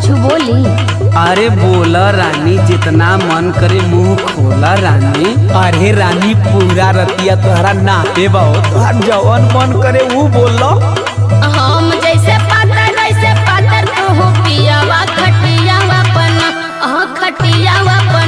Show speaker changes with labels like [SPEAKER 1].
[SPEAKER 1] कुछ बोली?
[SPEAKER 2] अरे बोला रानी, जितना मन करे मुंह खोला रानी। अरे रानी पूरा रतिया तोहरा नाते बाओ, तोहर जवन मन करे वो बोलो।
[SPEAKER 1] हम जैसे पातर वैसे पातर तू पियावा खटियावा पना, खटियावा पना।